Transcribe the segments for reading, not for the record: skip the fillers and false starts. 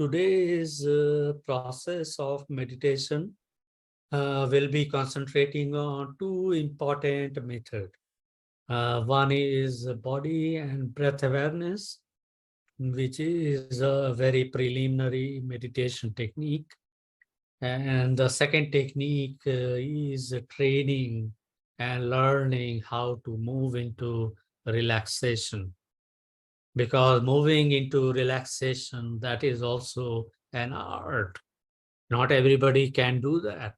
today's process of meditation will be concentrating on two important methods. One is body and breath awareness, which is a very preliminary meditation technique. And the second technique is training and learning how to move into relaxation. Because moving into relaxation, that is also an art. Not everybody can do that.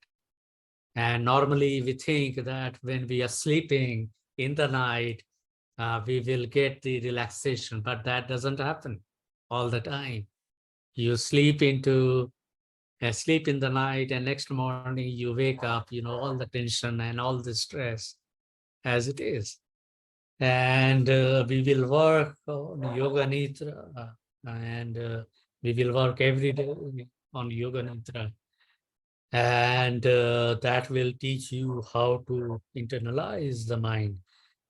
And normally we think that when we are sleeping in the night, we will get the relaxation, but that doesn't happen all the time. You sleep in the night, and next morning you wake up, all the tension and all the stress as it is. And we will work on Yoga Nidra, and we will work every day on Yoga Nidra. And that will teach you how to internalize the mind.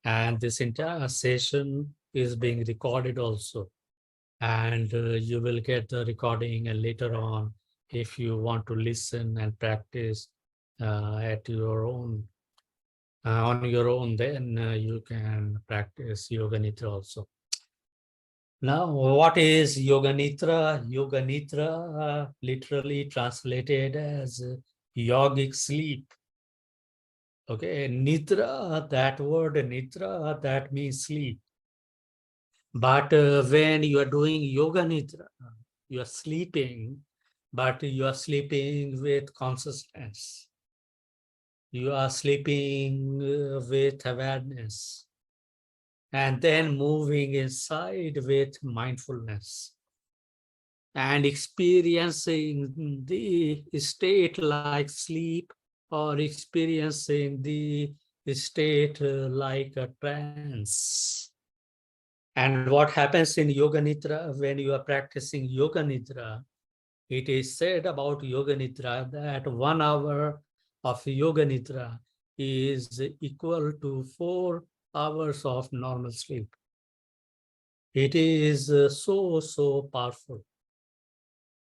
And this entire session is being recorded also. And you will get the recording later on if you want to listen and practice at your own. On your own, then you can practice Yoga Nidra also. Now, what is Yoga Nidra? Yoga Nidra literally translated as yogic sleep. Okay, Nidra, that word Nidra, that means sleep. But when you are doing Yoga Nidra, you are sleeping, but you are sleeping with consciousness. You are sleeping with awareness. And then moving inside with mindfulness and experiencing the state like sleep or experiencing the state like a trance. And what happens in Yoga Nidra when you are practicing Yoga Nidra, it is said about Yoga Nidra that 1 hour of Yoga Nidra is equal to 4 hours of normal sleep. It is so powerful.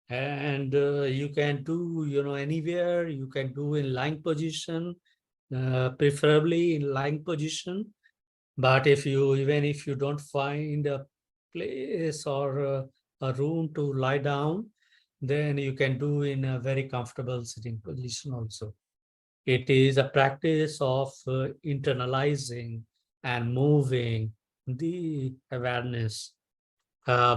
And you can do, anywhere. You can do in lying position, preferably in lying position. But even if you don't find a place or a room to lie down, then you can do in a very comfortable sitting position also. It is a practice of internalizing and moving the awareness,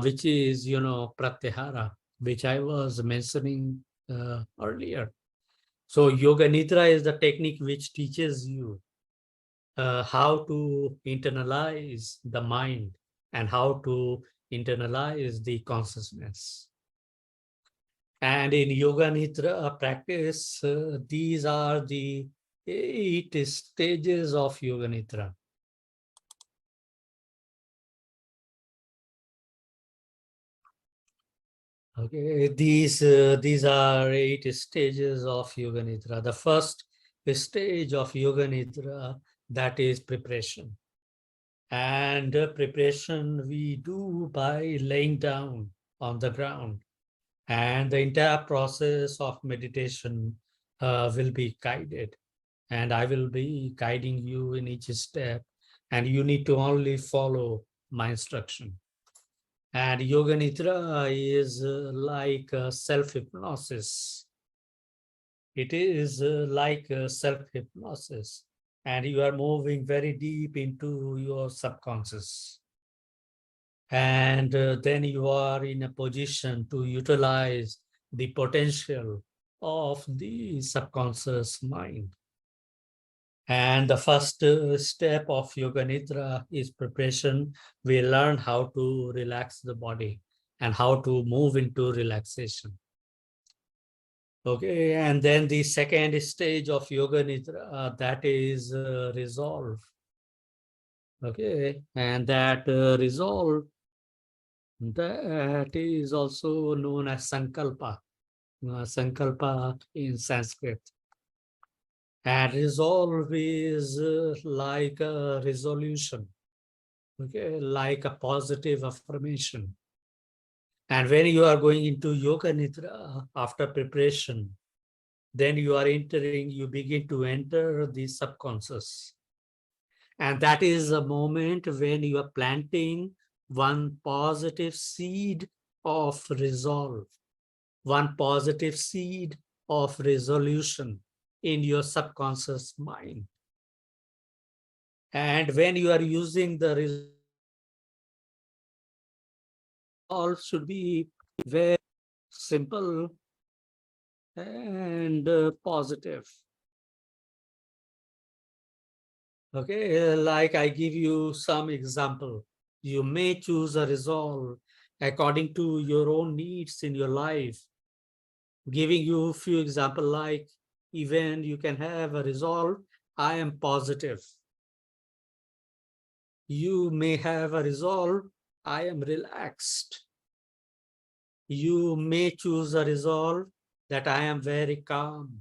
which is, pratyahara, which I was mentioning earlier. So Yoga Nidra is the technique which teaches you how to internalize the mind and how to internalize the consciousness. And in Yoga Nidra practice, these are the 8 stages of Yoga Nidra. Okay, these are 8 stages of Yoga Nidra. The first stage of Yoga Nidra, that is preparation. And preparation we do by laying down on the ground. And the entire process of meditation will be guided. And I will be guiding you in each step. And you need to only follow my instruction. And Yoga Nidra is like self-hypnosis. It is like self-hypnosis. And you are moving very deep into your subconscious. And then you are in a position to utilize the potential of the subconscious mind. And the first step of Yoga Nidra is preparation. We learn how to relax the body and how to move into relaxation. Okay, and then the second stage of Yoga Nidra, that is resolve. Okay, and that resolve, that is also known as sankalpa. Sankalpa in Sanskrit. And resolve is like a resolution, okay, like a positive affirmation. And when you are going into Yoga Nidra after preparation, then you begin to enter the subconscious. And that is a moment when you are planting one positive seed of resolve, one positive seed of resolution in your subconscious mind. And when you are using the resolve should be very simple and positive. Okay, like I give you some example. You may choose a resolve according to your own needs in your life. Giving you a few example, like even you can have a resolve, I am positive. You may have a resolve, I am relaxed. You may choose a resolve that I am very calm.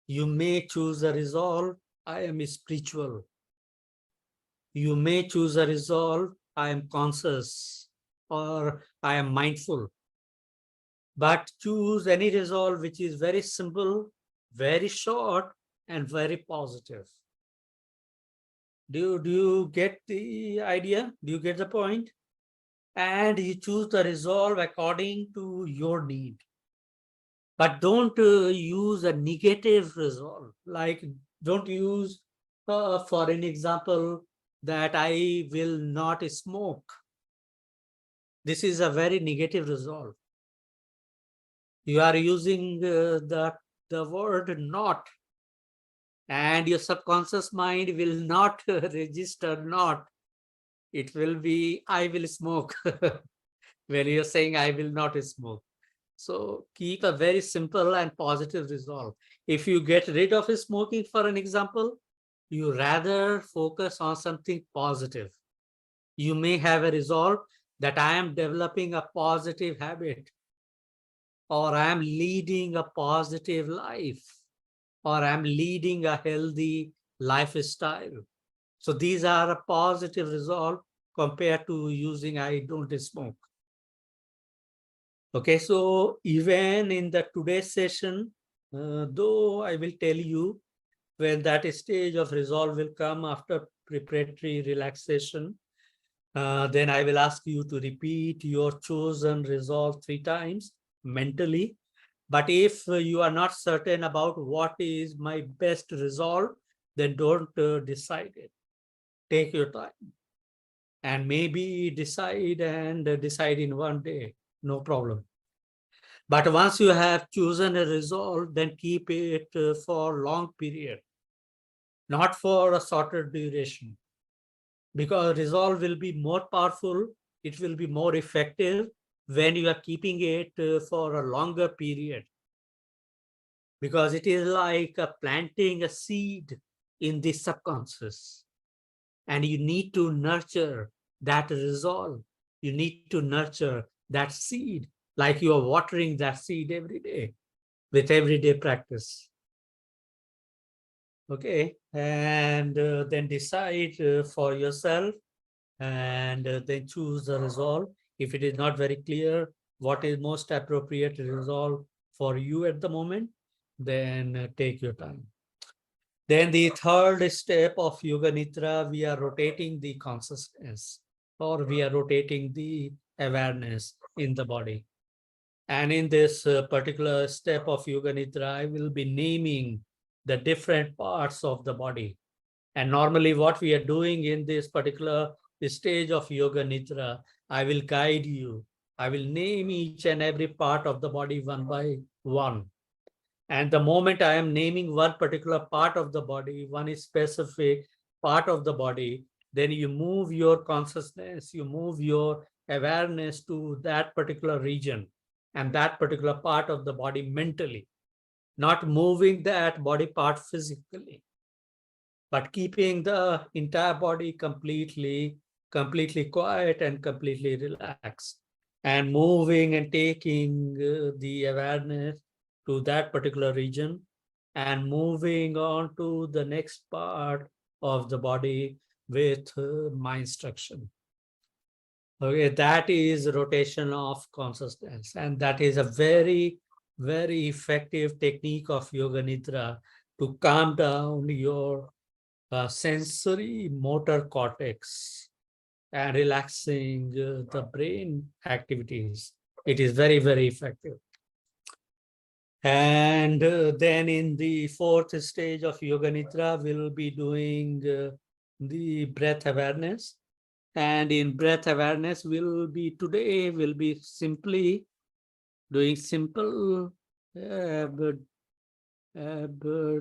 You may choose a resolve, I am spiritual. You may choose a resolve, I am conscious or I am mindful. But choose any resolve which is very simple, very short, and very positive. Do you get the idea? Do you get the point? And you choose the resolve according to your need. But don't use a negative resolve. Like, don't use, for an example, that I will not smoke. This is a very negative resolve. You are using the word not, and your subconscious mind will not register not. It will be, I will smoke. When you're saying, I will not smoke. So keep a very simple and positive resolve. If you get rid of smoking, for an example, you rather focus on something positive. You may have a resolve that I am developing a positive habit, or I am leading a positive life, or I'm leading a healthy lifestyle. So these are a positive resolve compared to using I don't smoke. Okay, so even in the today's session, though I will tell you when that stage of resolve will come after preparatory relaxation, then I will ask you to repeat your chosen resolve 3 times mentally. But if you are not certain about what is my best resolve, then don't decide it. Take your time and maybe decide and decide in one day, no problem. But once you have chosen a resolve, then keep it for long period, not for a shorter duration, because resolve will be more powerful. It will be more effective when you are keeping it for a longer period, because it is like planting a seed in the subconscious, and you need to nurture that resolve. You need to nurture that seed, like you are watering that seed every day with everyday practice. Okay, and then decide for yourself, and then choose the resolve. If it is not very clear what is most appropriate resolve for you at the moment, then take your time. Then the third step of Yoga Nidra, we are rotating the consciousness, or we are rotating the awareness in the body. And in this particular step of Yoga Nidra, I will be naming the different parts of the body. And normally what we are doing in this particular stage of Yoga Nidra, I will guide you. I will name each and every part of the body one by one. And the moment I am naming one particular part of the body, one specific part of the body, then you move your consciousness, you move your awareness to that particular region and that particular part of the body mentally, not moving that body part physically, but keeping the entire body completely quiet and completely relaxed, and moving and taking the awareness to that particular region and moving on to the next part of the body with my instruction. Okay, that is rotation of consciousness, and that is a very, very effective technique of Yoga Nidra to calm down your sensory motor cortex and relaxing the brain activities. It is very, very effective. And then in the fourth stage of Yoga Nidra, we'll be doing the breath awareness. And in breath awareness, we'll be simply doing simple ab abdominal.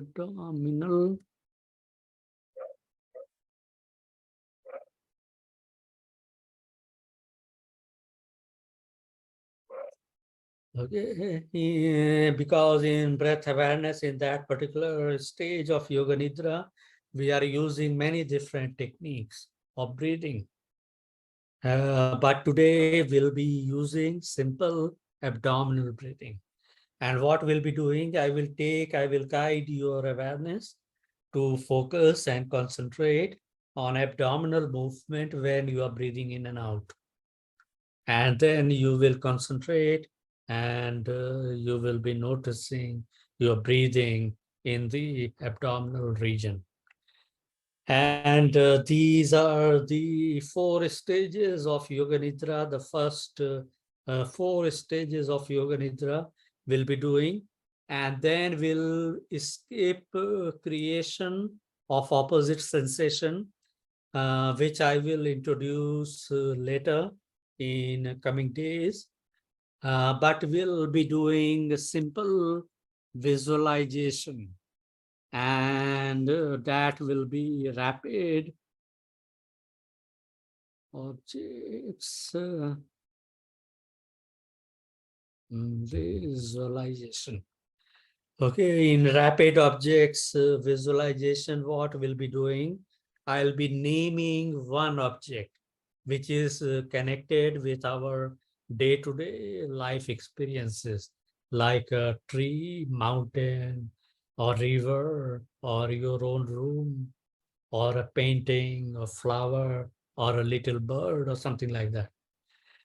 Okay, because in breath awareness, in that particular stage of Yoga Nidra, we are using many different techniques of breathing. But today we'll be using simple abdominal breathing. And what we'll be doing, I will guide your awareness to focus and concentrate on abdominal movement when you are breathing in and out. And then you will concentrate and you will be noticing your breathing in the abdominal region. And these are the four stages of Yoga Nidra. The first four stages of Yoga Nidra will be doing, and then we'll escape creation of opposite sensation, which I will introduce later in coming days. But we'll be doing a simple visualization, and that will be rapid objects visualization. Okay, in rapid objects visualization, what we'll be doing, I'll be naming one object which is connected with our day-to-day life experiences, like a tree, mountain, or river, or your own room, or a painting, a flower, or a little bird, or something like that.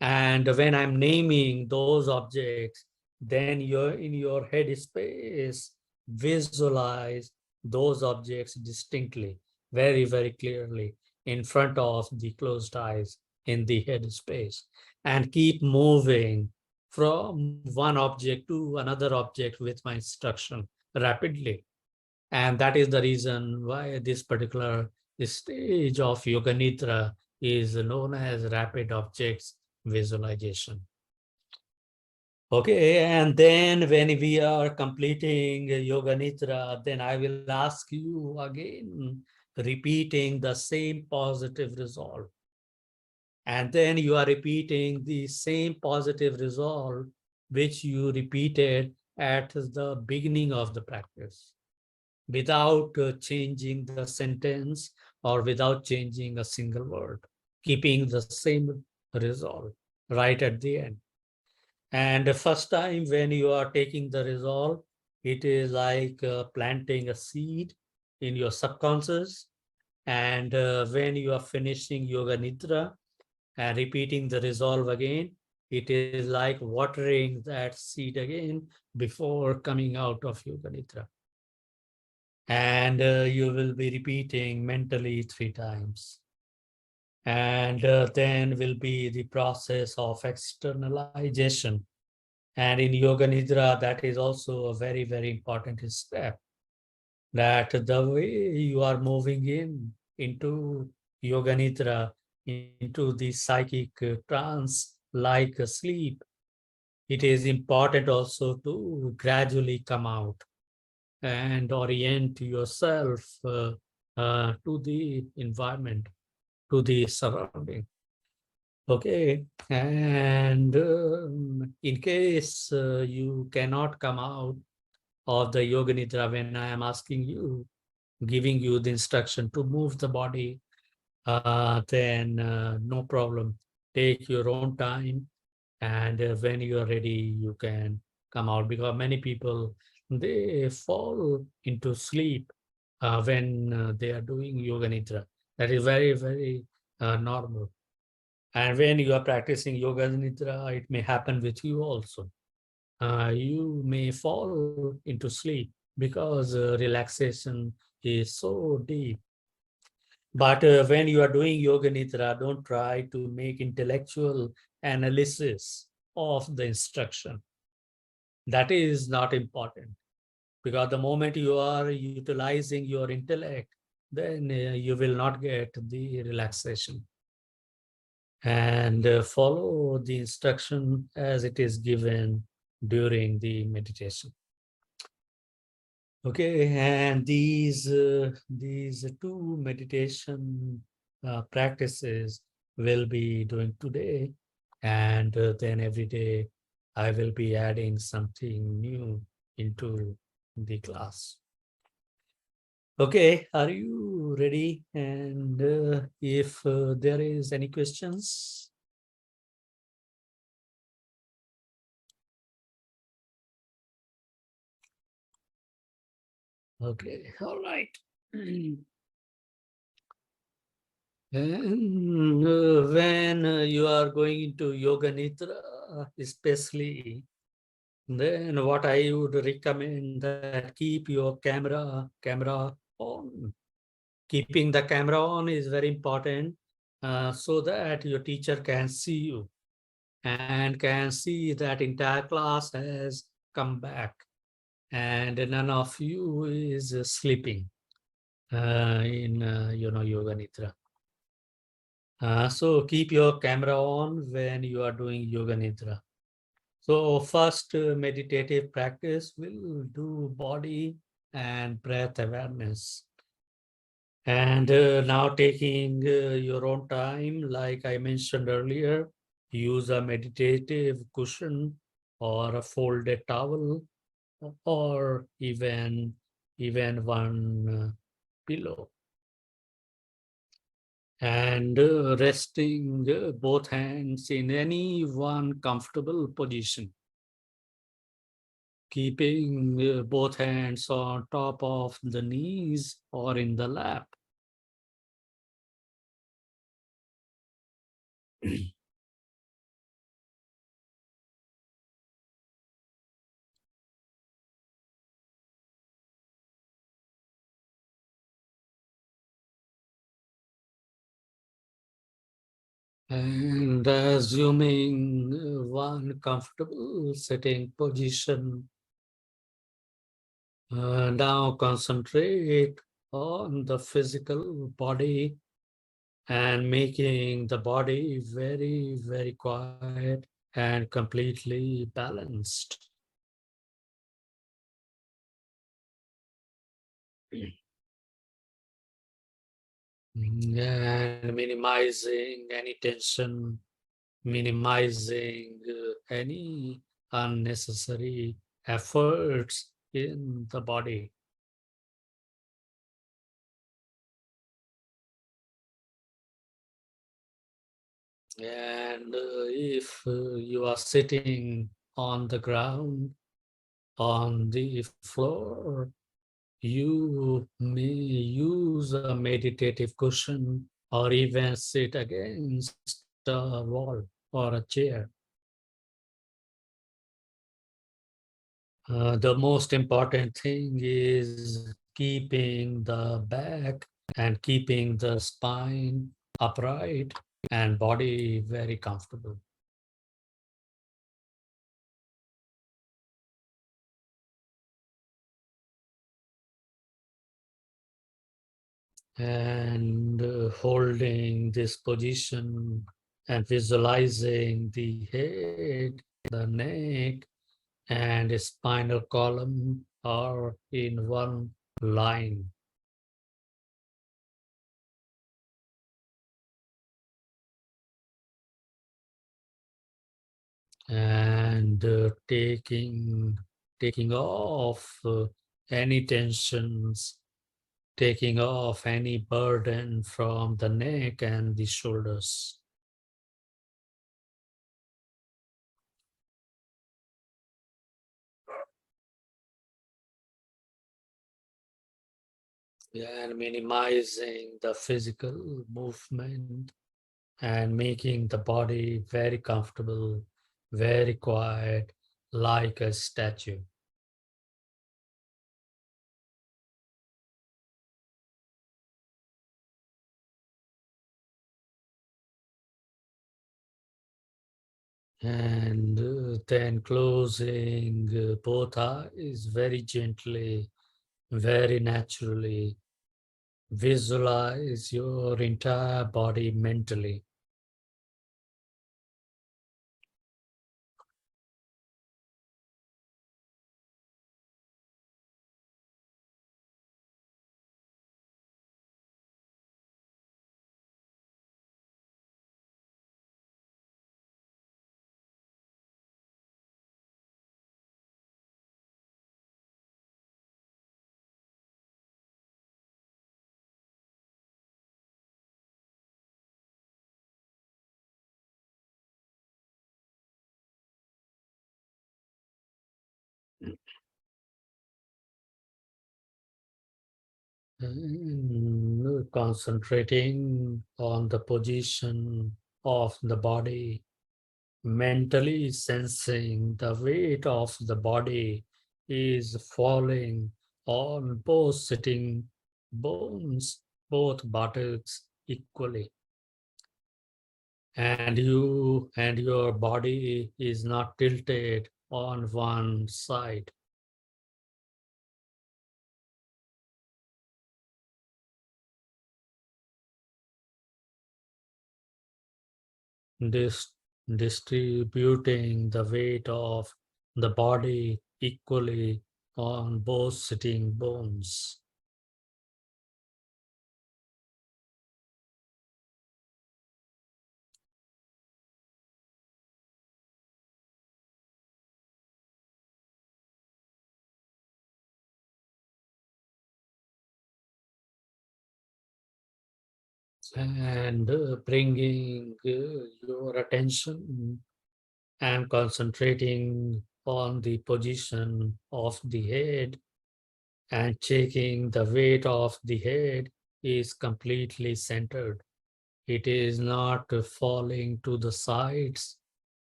And when I'm naming those objects, then you're in your head space, visualize those objects distinctly, very, very clearly in front of the closed eyes in the head space, and keep moving from one object to another object with my instruction rapidly. And that is the reason why this particular stage of Yoga Nidra is known as rapid objects visualization. Okay, and then when we are completing Yoga Nidra, then I will ask you again, repeating the same positive resolve. And then you are repeating the same positive resolve which you repeated at the beginning of the practice, without changing the sentence or without changing a single word, keeping the same resolve right at the end. And the first time when you are taking the resolve, it is like planting a seed in your subconscious. And when you are finishing Yoga Nidra and repeating the resolve again, it is like watering that seed again before coming out of Yoga Nidra. And you will be repeating mentally 3 times. And then will be the process of externalization. And in Yoga Nidra, that is also a very, very important step. That the way you are moving into Yoga Nidra, into the psychic trance like sleep, it is important also to gradually come out and orient yourself to the environment, to the surrounding. Okay, and in case you cannot come out of the Yoga Nidra when I am asking you, giving you the instruction to move the body, then no problem. Take your own time, and when you are ready, you can come out, because many people, they fall into sleep when they are doing Yoga Nidra. That is very, very normal. And when you are practicing Yoga Nidra, it may happen with you also. You may fall into sleep because relaxation is so deep. But when you are doing Yoga Nidra, don't try to make intellectual analysis of the instruction. That is not important, because the moment you are utilizing your intellect, then you will not get the relaxation. And follow the instruction as it is given during the meditation. Okay, and these two meditation practices will be doing today, and then every day I will be adding something new into the class. Okay, are you ready? And if there is any questions? Okay, all right. And when you are going into Yoga Nidra, especially, then what I would recommend that keep your camera on. Keeping the camera on is very important, so that your teacher can see you and can see that entire class has come back and none of you is sleeping in Yoga Nidra. So keep your camera on when you are doing Yoga Nidra. So first meditative practice will do body and breath awareness. And now taking your own time, like I mentioned earlier, use a meditative cushion or a folded towel or even one pillow. And resting both hands in any one comfortable position, keeping both hands on top of the knees or in the lap. And assuming one comfortable sitting position, now concentrate on the physical body and making the body very, very quiet and completely balanced. And minimizing any tension, minimizing any unnecessary efforts in the body. And if you are sitting on the ground, on the floor, you may use a meditative cushion or even sit against a wall or a chair. The most important thing is keeping the back and keeping the spine upright and body very comfortable. And holding this position and visualizing the head, the neck, and spinal column are in one line. And taking off any tensions, taking off any burden from the neck and the shoulders. And minimizing the physical movement and making the body very comfortable, very quiet, like a statue. And then closing both eyes very gently, very naturally. Visualize your entire body mentally. And concentrating on the position of the body, mentally sensing the weight of the body is falling on both sitting bones, both buttocks equally. And you and your body is not tilted on one side. Dis- Distributing the weight of the body equally on both sitting bones. And bringing your attention and concentrating on the position of the head and checking the weight of the head is completely centered. It is not falling to the sides,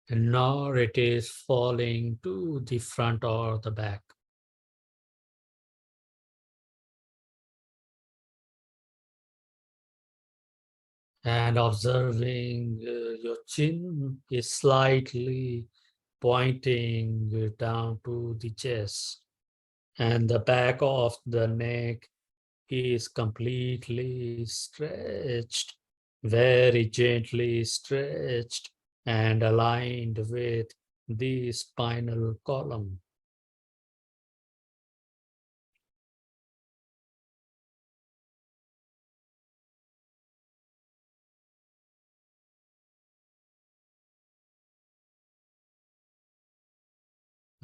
nor it is falling to the front or the back. And observing your chin is slightly pointing down to the chest, and the back of the neck is completely stretched, very gently stretched and aligned with the spinal column.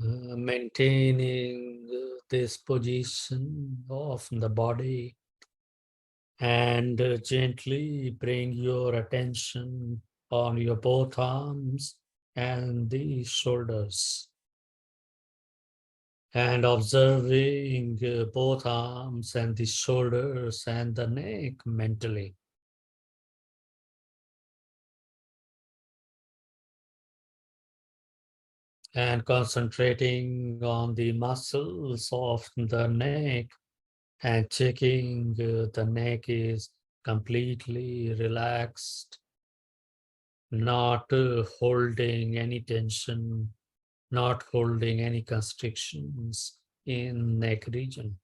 Maintaining this position of the body and gently bring your attention on your both arms and the shoulders, and observing both arms and the shoulders and the neck mentally, and concentrating on the muscles of the neck and checking the neck is completely relaxed, not holding any tension, not holding any constrictions in neck region.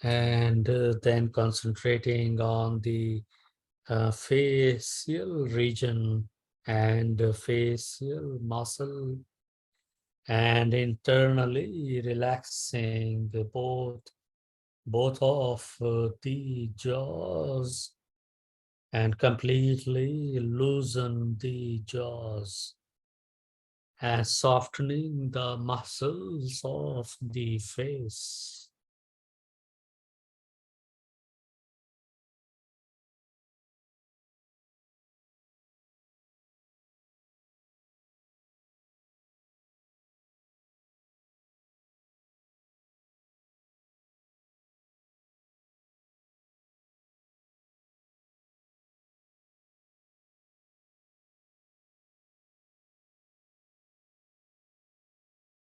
And then concentrating on the facial region and facial muscle, and internally relaxing both of the jaws and completely loosen the jaws and softening the muscles of the face.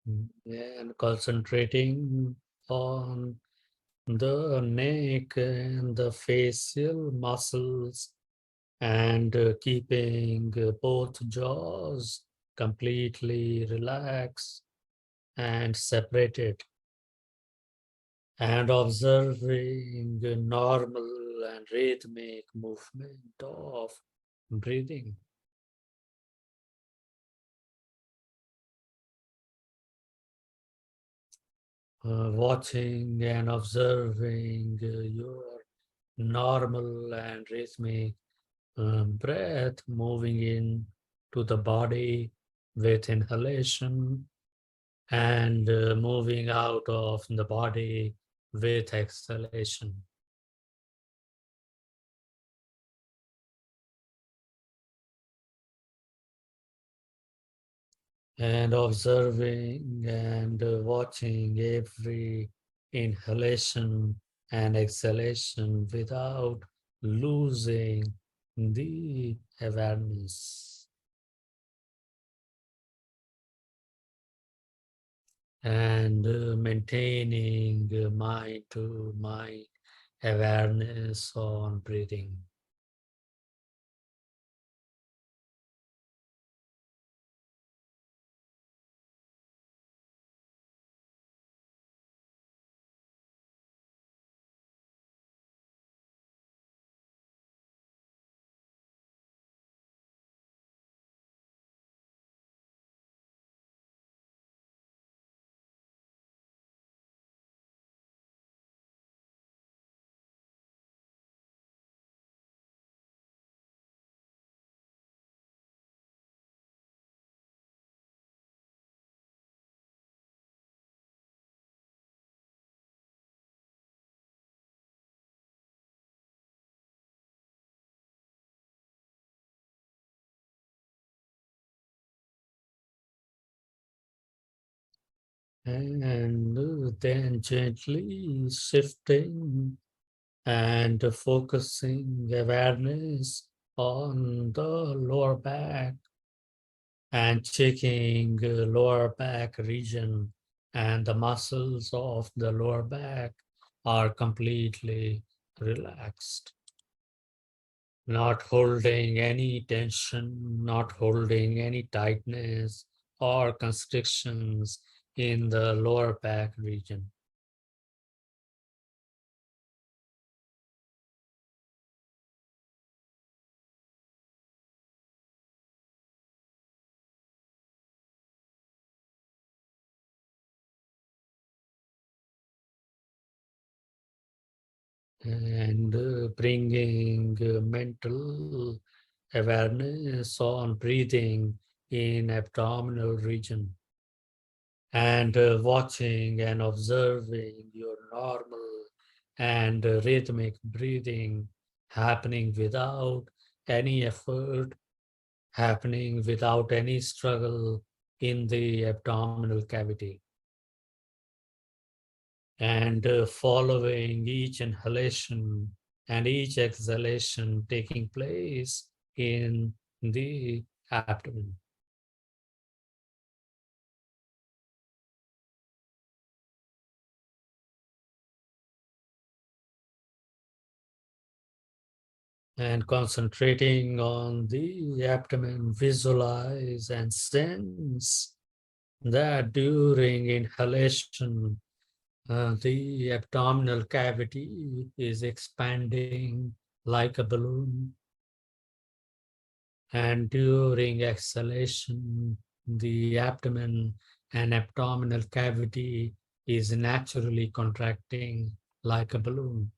and concentrating on the neck and the facial muscles and keeping both jaws completely relaxed and separated and observing the normal and rhythmic movement of breathing. Watching and observing your normal and rhythmic breath moving in to the body with inhalation and moving out of the body with exhalation. And observing and watching every inhalation and exhalation without losing the awareness. And maintaining mind to mind awareness on breathing. And then gently shifting and focusing awareness on the lower back and checking lower back region, and the muscles of the lower back are completely relaxed, not holding any tension, not holding any tightness or constrictions in the lower back region. And bringing mental awareness on breathing in abdominal region and watching and observing your normal and rhythmic breathing happening without any effort, happening without any struggle in the abdominal cavity, and following each inhalation and each exhalation taking place in the abdomen. And concentrating on the abdomen, visualize and sense that during inhalation, the abdominal cavity is expanding like a balloon, and during exhalation, the abdomen and abdominal cavity is naturally contracting like a balloon.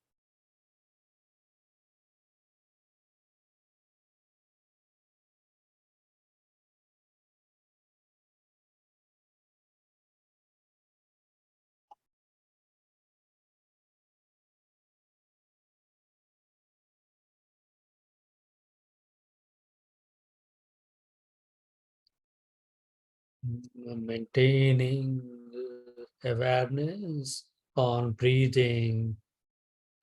Maintaining awareness on breathing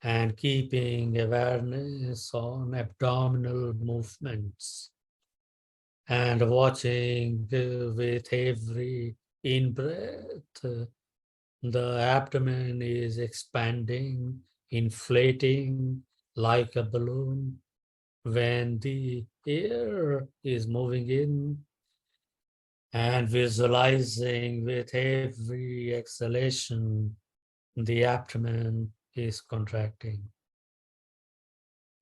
and keeping awareness on abdominal movements and watching with every In breath, the abdomen is expanding, inflating like a balloon. When the air is moving in, and visualizing with every exhalation, the abdomen is contracting.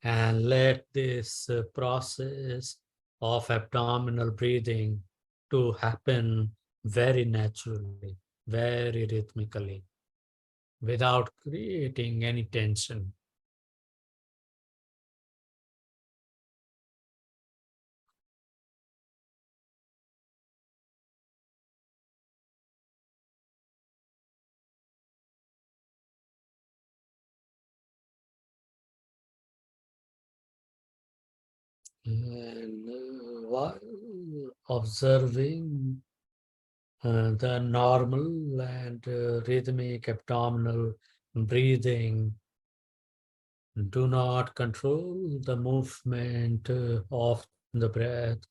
And let this process of abdominal breathing to happen very naturally, very rhythmically, without creating any tension. And while observing the normal and rhythmic abdominal breathing, do not control the movement of the breath,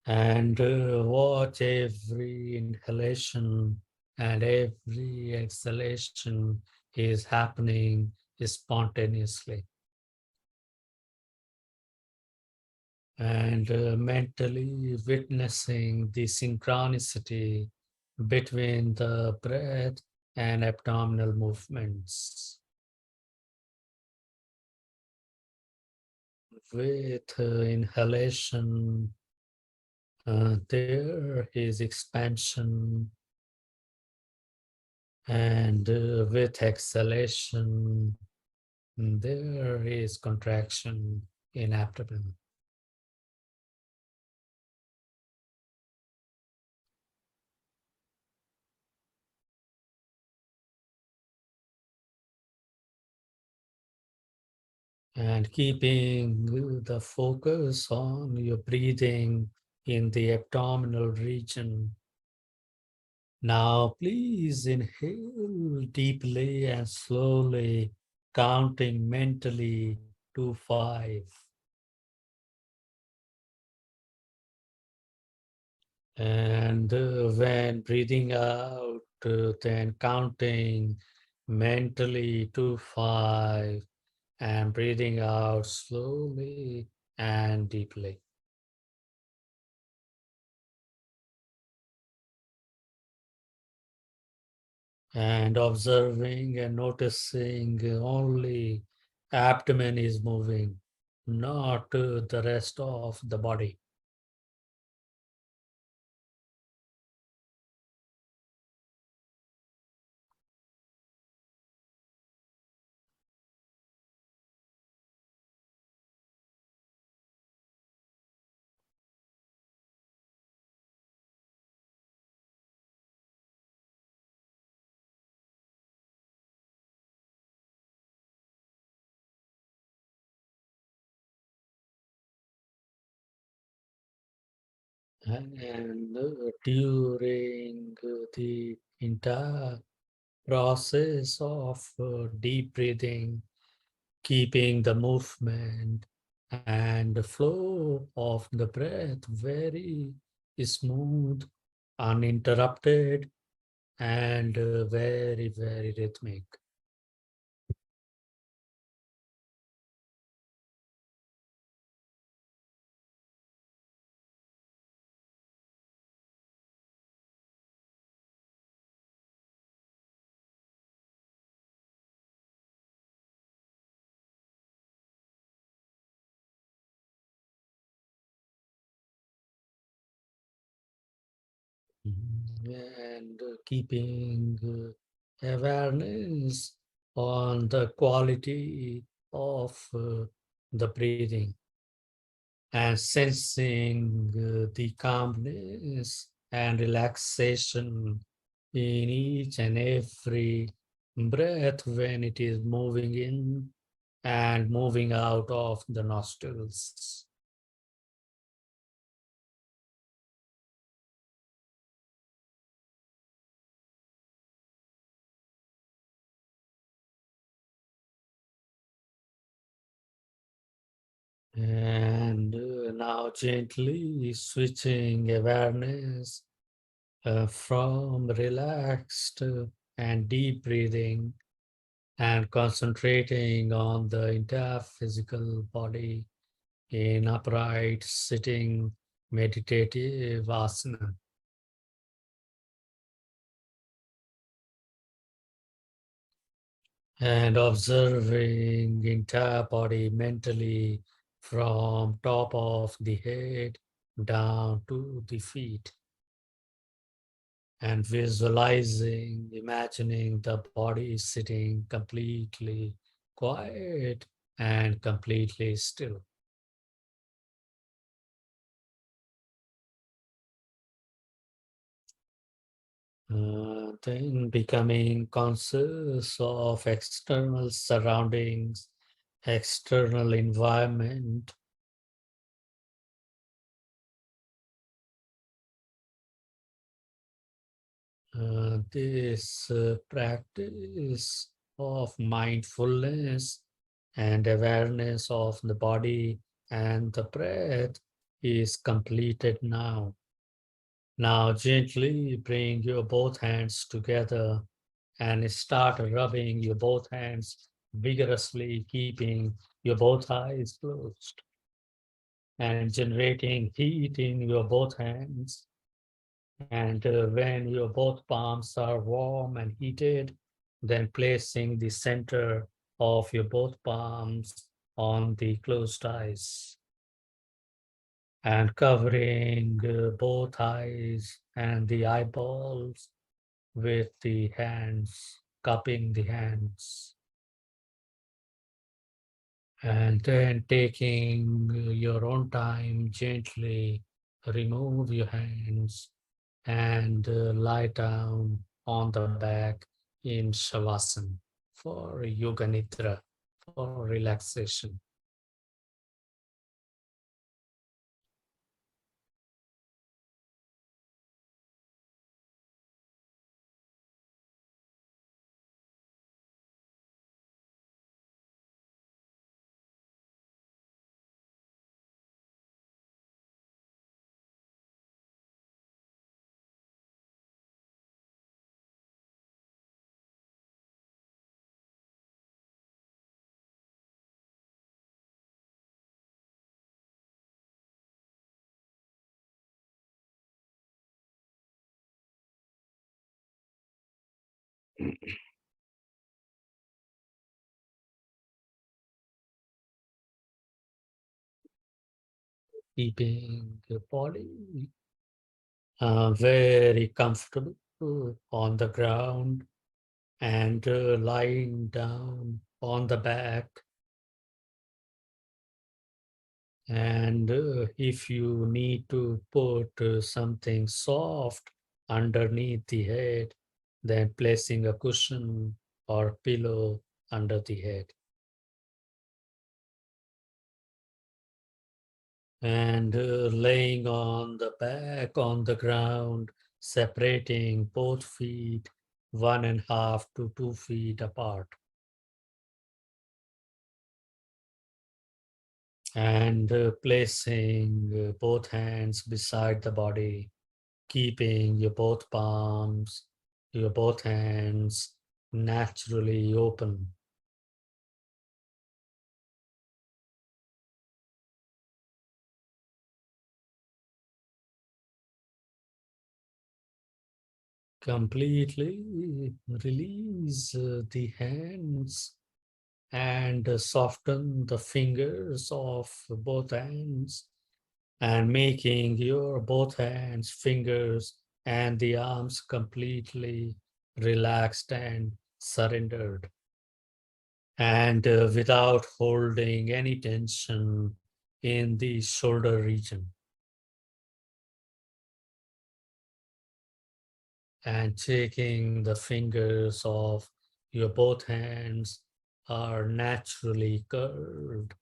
and watch every inhalation and every exhalation is happening spontaneously. And mentally witnessing the synchronicity between the breath and abdominal movements. With inhalation, there is expansion, and with exhalation, there is contraction in abdomen. And keeping the focus on your breathing in the abdominal region. Now, please inhale deeply and slowly, counting mentally to 5. And when breathing out, then counting mentally to 5 and breathing out slowly and deeply. And observing and noticing only abdomen is moving, not the rest of the body. And during the entire process of deep breathing, keeping the movement and the flow of the breath very smooth, uninterrupted, and very, very rhythmic. And keeping awareness on the quality of the breathing and sensing the calmness and relaxation in each and every breath when it is moving in and moving out of the nostrils. And now gently switching awareness from relaxed and deep breathing and concentrating on the entire physical body in upright sitting meditative asana, and observing entire body mentally from top of the head down to the feet, and visualizing, imagining the body sitting completely quiet and completely still. Then becoming conscious of external surroundings, external environment. This practice of mindfulness and awareness of the body and the breath is completed now. Now gently bring your both hands together and start rubbing your both hands vigorously, keeping your both eyes closed and generating heat in your both hands. And when your both palms are warm and heated, then placing the center of your both palms on the closed eyes and covering both eyes and the eyeballs with the hands, cupping the hands. And then taking your own time, gently remove your hands and lie down on the back in Shavasana for Yoga Nidra, for relaxation. Keeping your body very comfortable on the ground and lying down on the back. And if you need to put something soft underneath the head, then placing a cushion or pillow under the head. And laying on the back on the ground, separating both feet 1.5 to 2 feet apart. And placing both hands beside the body, keeping your both palms, your both hands naturally open. Completely release the hands and soften the fingers of both hands and making your both hands, fingers, and the arms completely relaxed and surrendered. And without holding any tension in the shoulder region. And checking the fingers of your both hands are naturally curved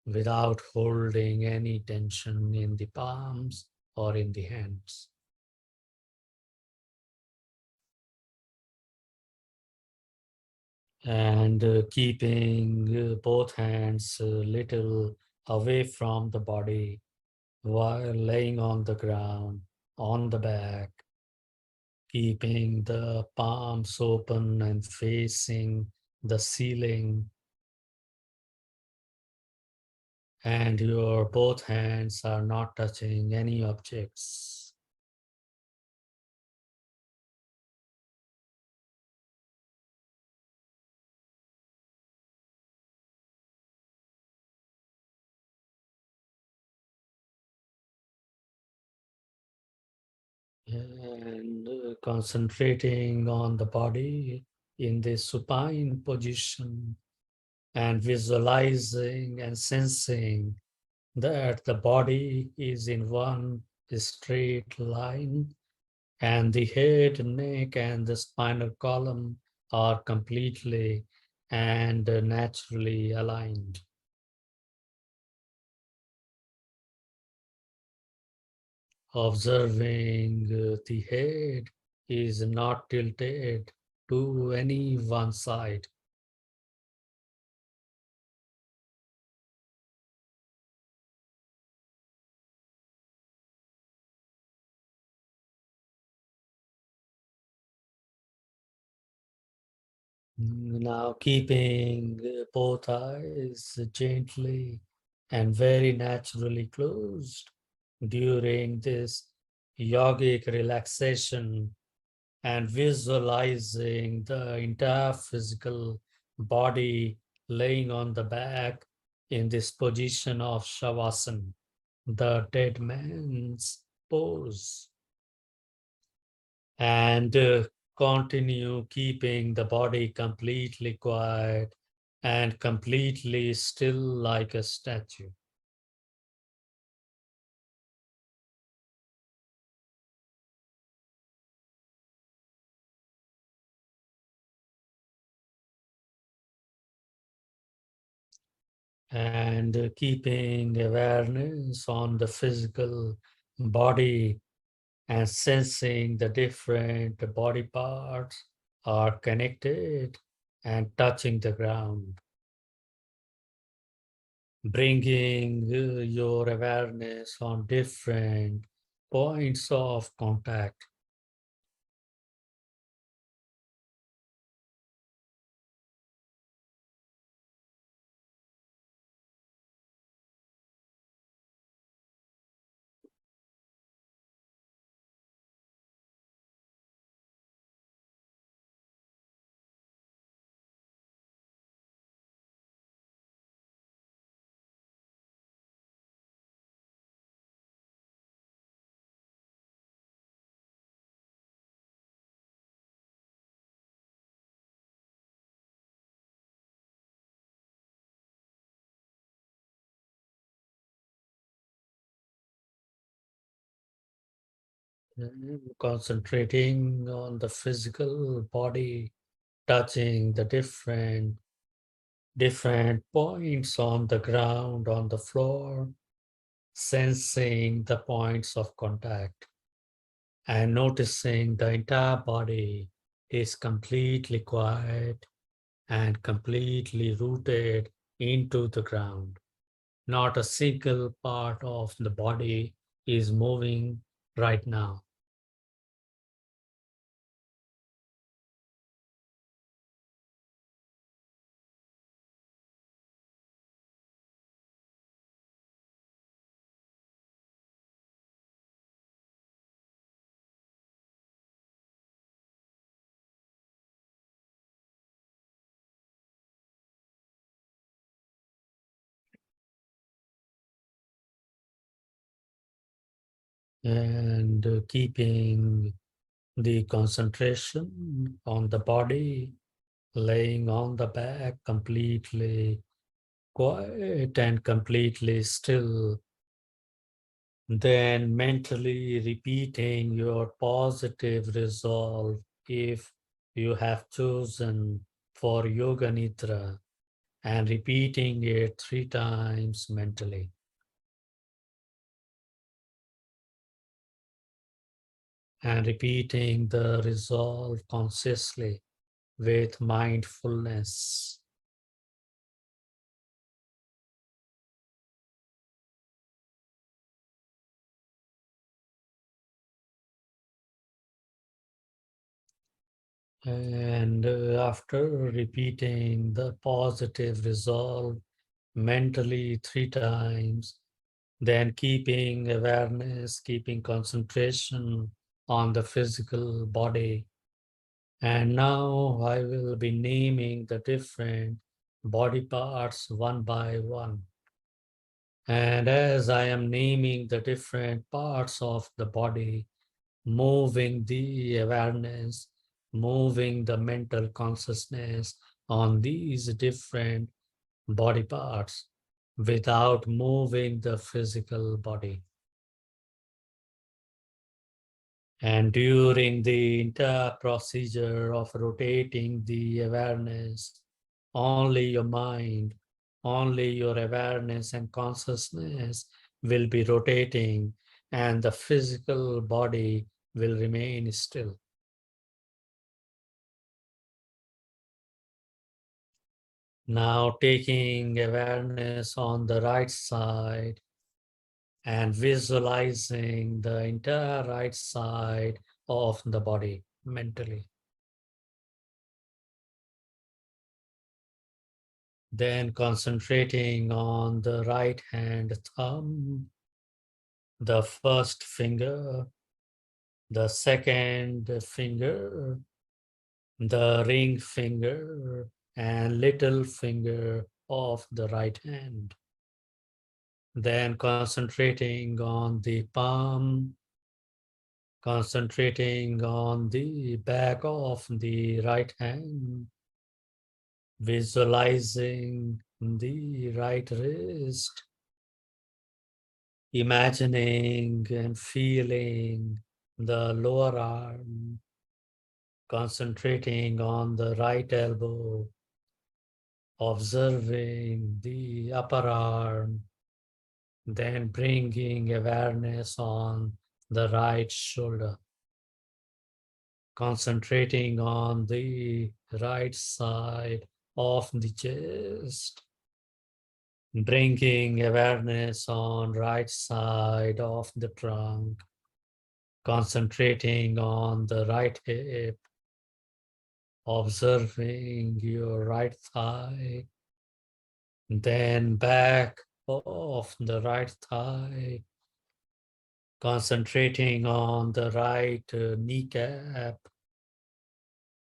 without holding any tension in the palms or in the hands. And keeping both hands a little away from the body while laying on the ground on the back, keeping the palms open and facing the ceiling, and your both hands are not touching any objects. And concentrating on the body in this supine position and visualizing and sensing that the body is in one straight line and the head, neck, and the spinal column are completely and naturally aligned. Observing the head is not tilted to any one side. Now keeping both eyes gently and very naturally closed during this yogic relaxation and visualizing the entire physical body laying on the back in this position of Shavasana, the dead man's pose. And continue keeping the body completely quiet and completely still like a statue. And keeping awareness on the physical body and sensing the different body parts are connected and touching the ground. Bringing your awareness on different points of contact. Concentrating on the physical body, touching the different points on the ground, on the floor, sensing the points of contact and noticing the entire body is completely quiet and completely rooted into the ground. Not a single part of the body is moving right now. And keeping the concentration on the body, laying on the back completely quiet and completely still, then mentally repeating your positive resolve if you have chosen for Yoga Nidra and repeating it 3 times mentally and repeating the resolve consciously with mindfulness. And after repeating the positive resolve mentally 3 times, then keeping awareness, keeping concentration on the physical body. And now I will be naming the different body parts one by one. And as I am naming the different parts of the body, moving the awareness, moving the mental consciousness on these different body parts without moving the physical body. And during the entire procedure of rotating the awareness, only your mind, only your awareness and consciousness will be rotating, and the physical body will remain still. Now taking awareness on the right side and visualizing the entire right side of the body mentally. Then concentrating on the right hand thumb, the first finger, the second finger, the ring finger, and little finger of the right hand. Then concentrating on the palm, concentrating on the back of the right hand, visualizing the right wrist, imagining and feeling the lower arm, concentrating on the right elbow, observing the upper arm, then bringing awareness on the right shoulder, concentrating on the right side of the chest, bringing awareness on right side of the trunk, concentrating on the right hip, observing your right thigh, then back of the right thigh, concentrating on the right kneecap,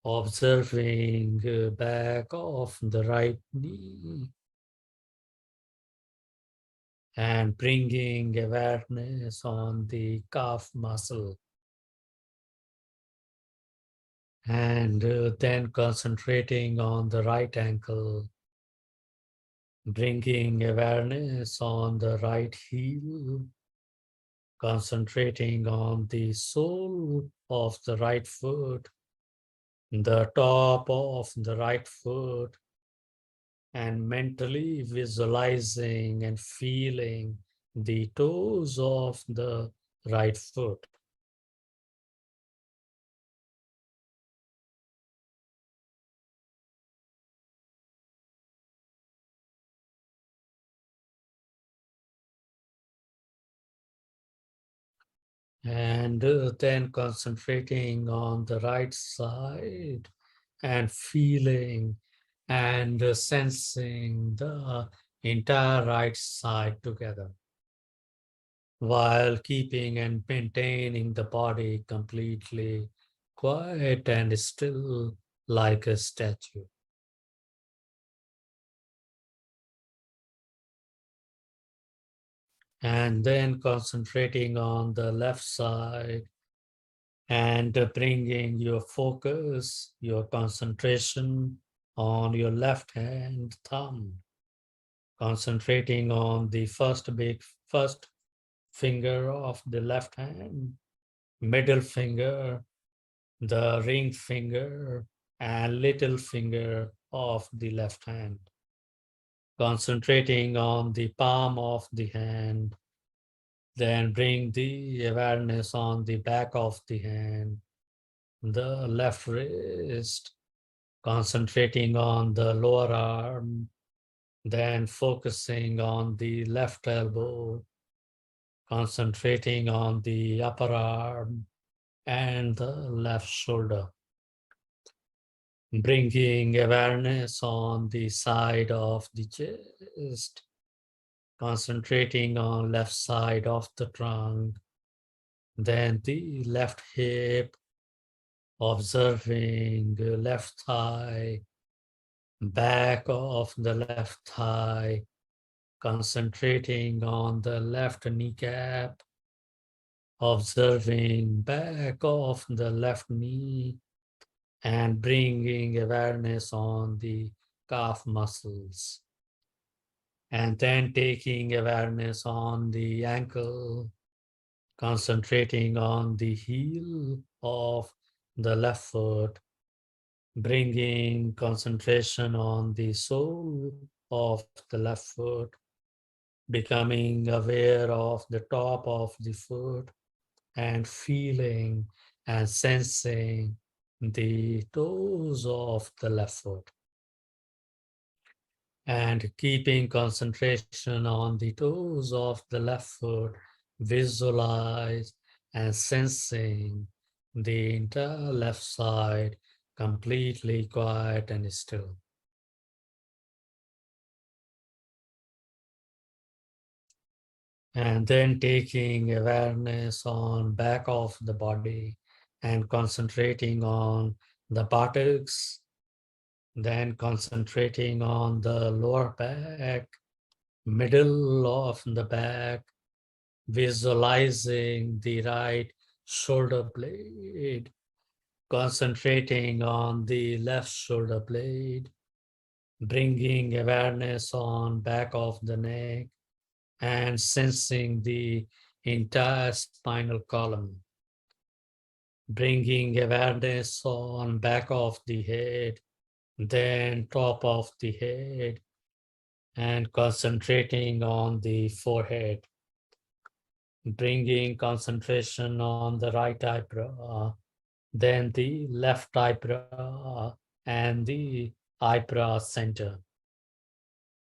observing back of the right knee, and bringing awareness on the calf muscle. And then concentrating on the right ankle, bringing awareness on the right heel, concentrating on the sole of the right foot, the top of the right foot, and mentally visualizing and feeling the toes of the right foot. And then concentrating on the right side and feeling and sensing the entire right side together while keeping and maintaining the body completely quiet and still like a statue. And then concentrating on the left side and bringing your focus, your concentration on your left hand thumb, concentrating on the first finger of the left hand, middle finger, the ring finger, and little finger of the left hand, concentrating on the palm of the hand. Then bring the awareness on the back of the hand, the left wrist, concentrating on the lower arm, then focusing on the left elbow, concentrating on the upper arm and the left shoulder. bringing awareness on the side of the chest, concentrating on left side of the trunk, then the left hip, observing the left thigh, back of the left thigh, concentrating on the left kneecap, observing back of the left knee, and bringing awareness on the calf muscles. And then taking awareness on the ankle, concentrating on the heel of the left foot, bringing concentration on the sole of the left foot, becoming aware of the top of the foot and feeling and sensing the toes of the left foot. And keeping concentration on the toes of the left foot, visualize and sensing the entire left side completely quiet and still. And then taking awareness on back of the body and concentrating on the buttocks, then concentrating on the lower back, middle of the back, visualizing the right shoulder blade, concentrating on the left shoulder blade, bringing awareness on back of the neck, and sensing the entire spinal column, bringing awareness on back of the head, then top of the head, and concentrating on the forehead, bringing concentration on the right eyebrow, then the left eyebrow and the eyebrow center,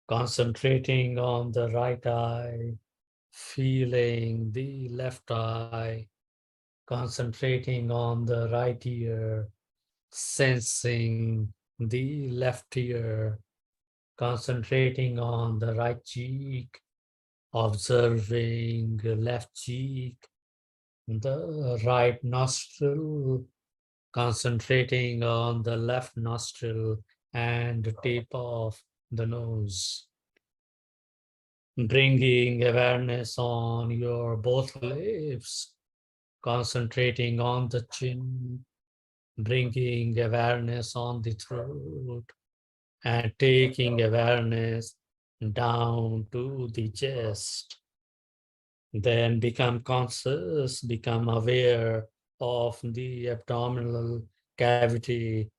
concentrating on the right eye, feeling the left eye, concentrating on the right ear, sensing the left ear, concentrating on the right cheek, observing the left cheek, the right nostril, concentrating on the left nostril and the tip of the nose. Bringing awareness on your both lips, concentrating on the chin, bringing awareness on the throat, and taking awareness down to the chest. Then become conscious, become aware of the abdominal cavity,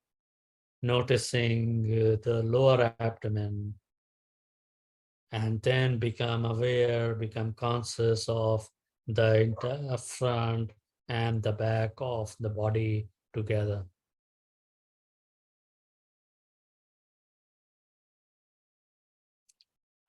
noticing the lower abdomen, and then become aware, become conscious of the entire front and the back of the body together.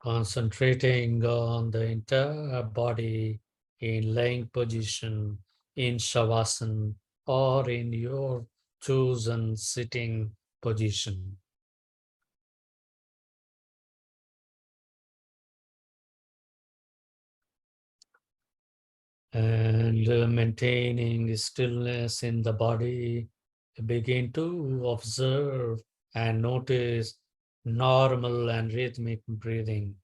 Concentrating on the entire body in laying position, in shavasana, or in your chosen sitting position. And maintaining stillness in the body, begin to observe and notice normal and rhythmic breathing.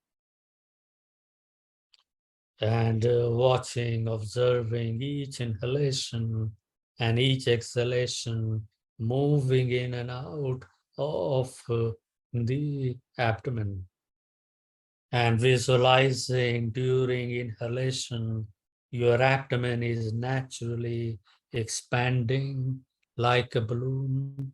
And watching, observing each inhalation and each exhalation, moving in and out of the abdomen. And visualizing during inhalation, your abdomen is naturally expanding like a balloon.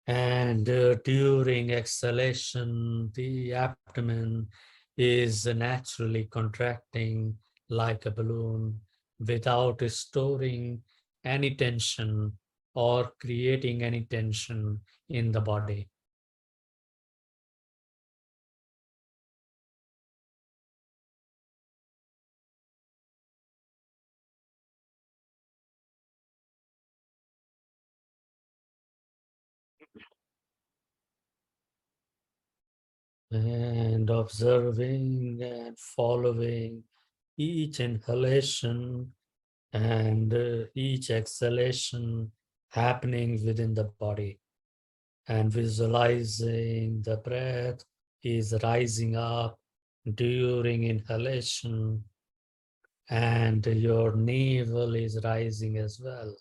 And during exhalation, the abdomen is naturally contracting like a balloon without storing any tension or creating any tension in the body. and observing and following each inhalation and each exhalation happening within the body, and visualizing the breath is rising up during inhalation and your navel is rising as well.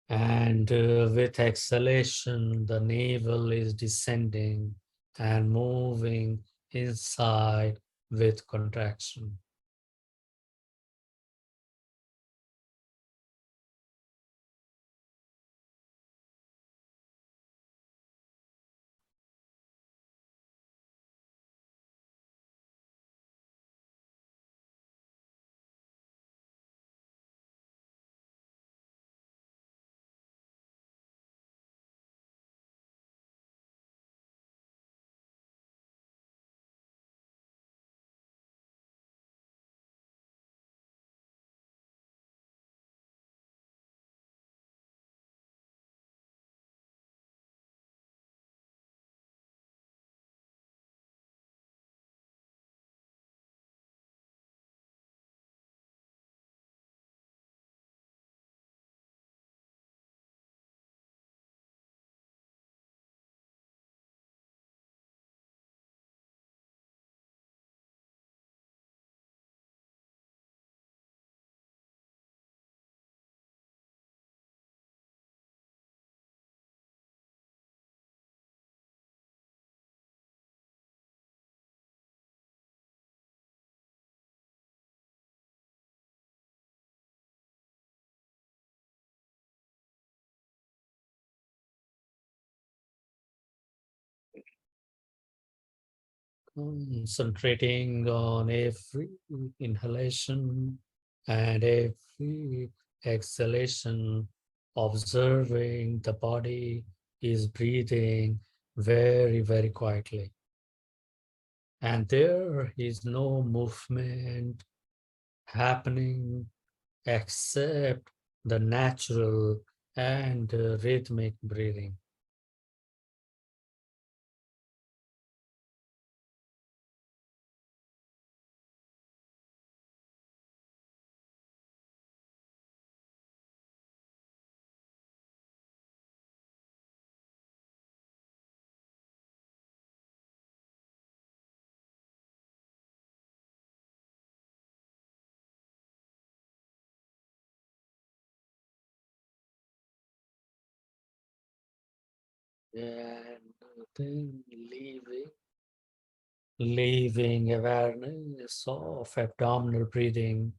And with exhalation, the navel is descending and moving inside with contraction. Concentrating on every inhalation and every exhalation, observing the body is breathing very, very quietly. And there is no movement happening except the natural and rhythmic breathing. And then leaving awareness of abdominal breathing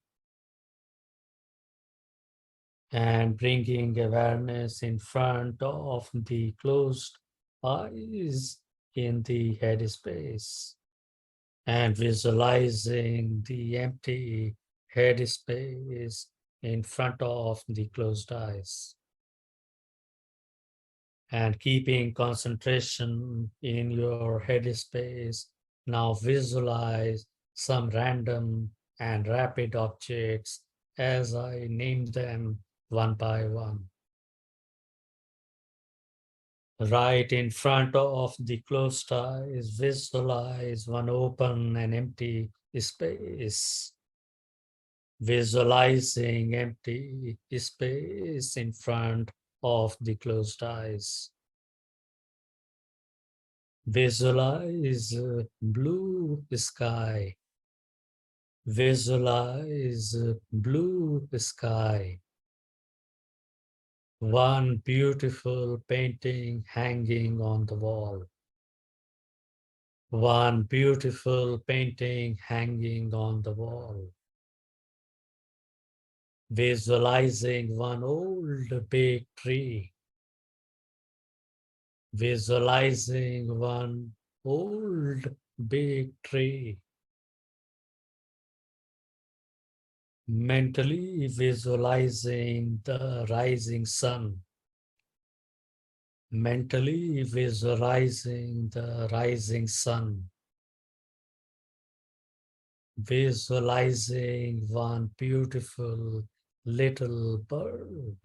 and bringing awareness in front of the closed eyes in the head space and visualizing the empty head space in front of the closed eyes and keeping concentration in your head space. Now visualize some random and rapid objects as I name them one by one. Right in front of the closed eyes, visualize one open and empty space. Visualizing empty space in front of the closed eyes. Visualize blue sky. Visualize blue sky. One beautiful painting hanging on the wall. One beautiful painting hanging on the wall. Visualizing one old big tree. Visualizing one old big tree. Mentally visualizing the rising sun. Mentally visualizing the rising sun. Visualizing one beautiful little bird.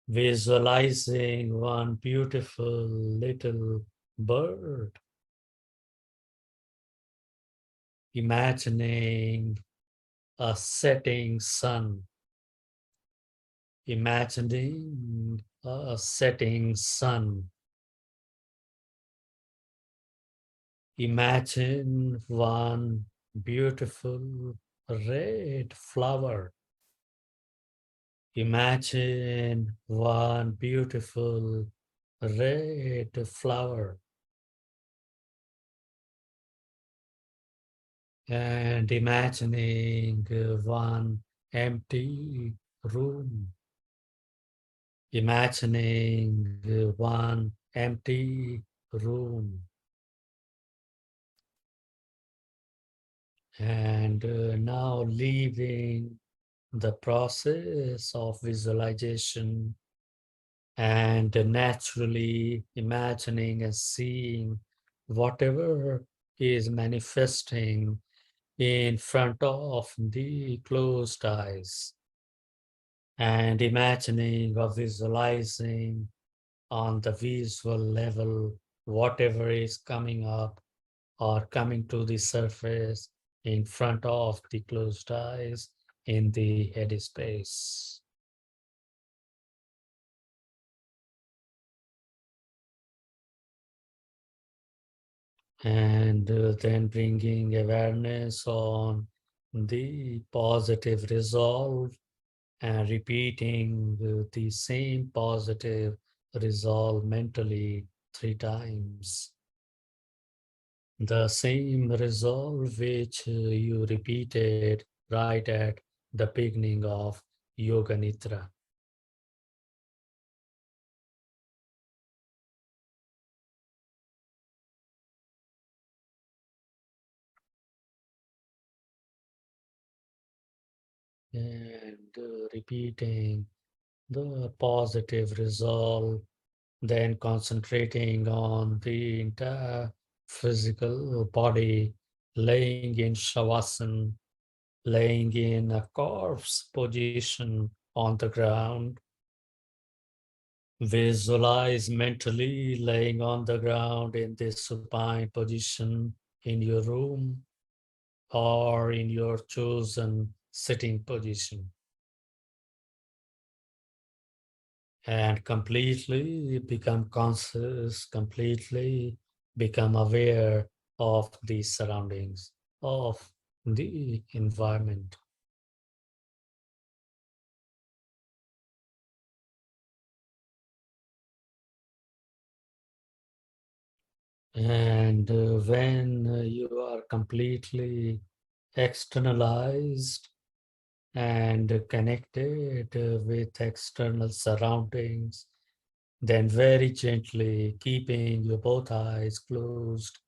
Visualizing one beautiful little bird, imagining a setting sun, imagining a setting sun. Imagine one beautiful red flower. Imagine one beautiful red flower. And imagining one empty room. Imagining one empty room. And now leaving the process of visualization and naturally imagining and seeing whatever is manifesting in front of the closed eyes, and imagining or visualizing on the visual level whatever is coming up or coming to the surface in front of the closed eyes in the head space. And then bringing awareness on the positive resolve and repeating the same positive resolve mentally 3 times. The same resolve which you repeated right at the beginning of Yoga Nidra. And repeating the positive resolve, then concentrating on the entire physical body, laying in Shavasana, laying in a corpse position on the ground. Visualize mentally laying on the ground in this supine position in your room or in your chosen sitting position. And completely become conscious, completely become aware of the surroundings, of the environment. And when you are completely externalized and connected with external surroundings, then very gently, keeping your both eyes closed,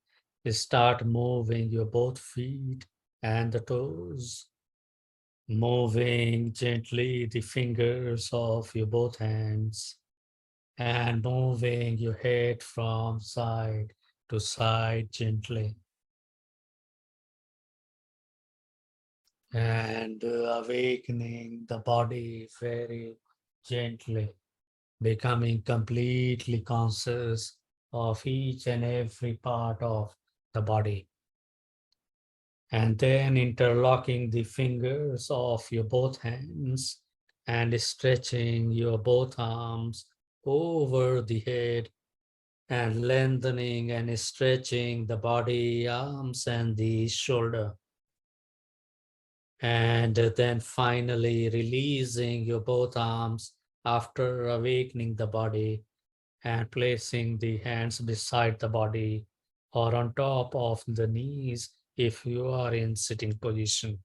start moving your both feet and the toes, moving gently the fingers of your both hands, and moving your head from side to side gently. And awakening the body very gently, becoming completely conscious of each and every part of the body. And then interlocking the fingers of your both hands and stretching your both arms over the head and lengthening and stretching the body, arms, and the shoulder. And then finally releasing your both arms after awakening the body and placing the hands beside the body or on top of the knees if you are in sitting position.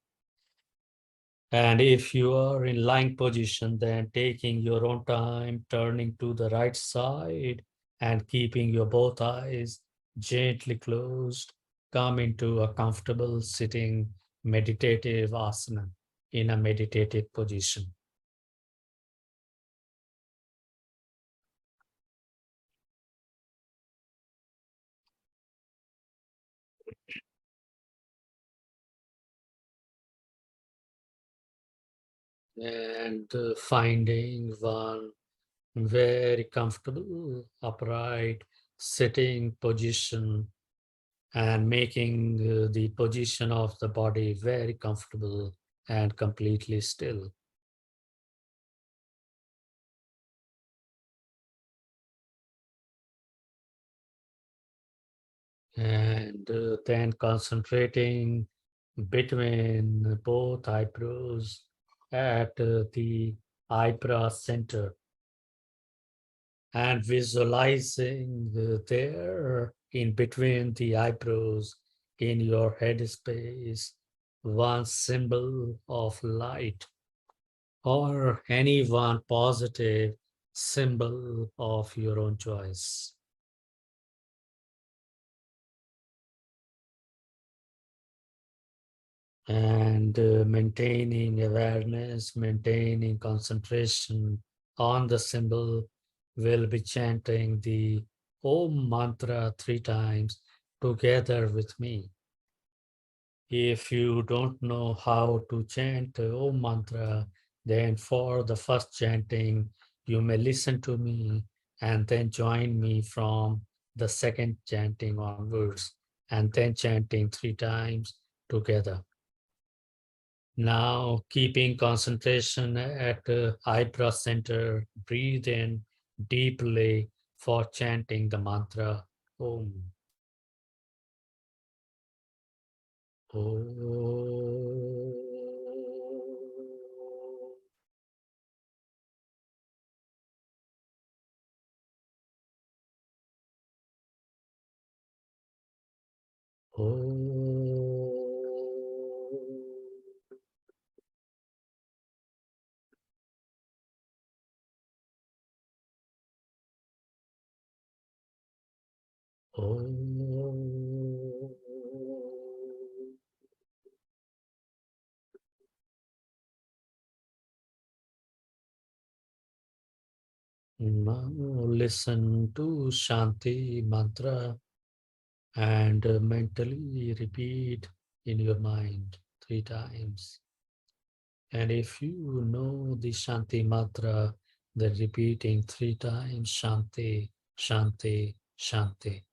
And if you are in lying position, then taking your own time, turning to the right side and keeping your both eyes gently closed, come into a comfortable sitting meditative asana in a meditative position. And finding one very comfortable, upright sitting position, and making the position of the body very comfortable and completely still. And then concentrating between both eyebrows at the eyebrow center, and visualizing there in between the eyebrows in your head space one symbol of light or any one positive symbol of your own choice. And maintaining awareness, maintaining concentration on the symbol, will be chanting the Om mantra 3 times together with me. If you don't know how to chant the Om mantra, then for the first chanting, you may listen to me and then join me from the second chanting onwards, and then chanting 3 times together. Now, keeping concentration at the eyebrow center, breathe in deeply for chanting the mantra Om. Om. Om. Om. Now listen to Shanti mantra and mentally repeat in your mind 3 times. And if you know the Shanti mantra, then repeating 3 times Shanti, Shanti, Shanti.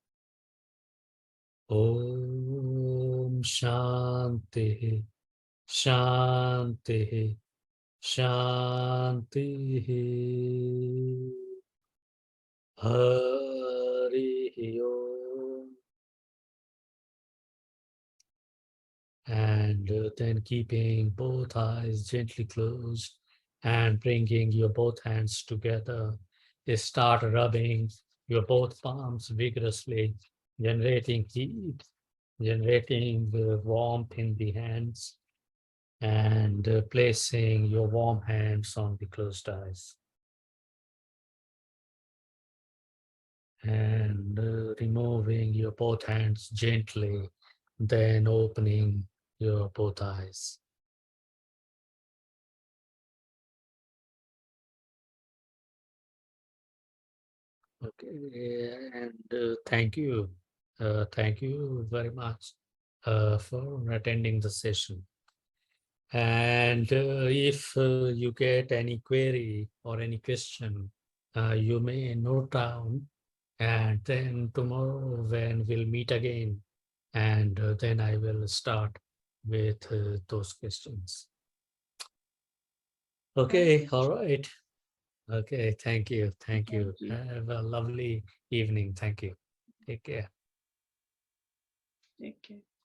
Om Shanti, Shanti, Shanti. Hari Om. And then keeping both eyes gently closed and bringing your both hands together. Start rubbing your both palms vigorously, generating heat, generating the warmth in the hands, and placing your warm hands on the closed eyes. And removing your both hands gently, then opening your both eyes. Okay, and thank you very much for attending the session. And if you get any query or any question, you may note down, and then tomorrow when we'll meet again, and then I will start with those questions. Okay, all right. Okay, thank you. Thank you. Have a lovely evening. Thank you. Take care. Take care.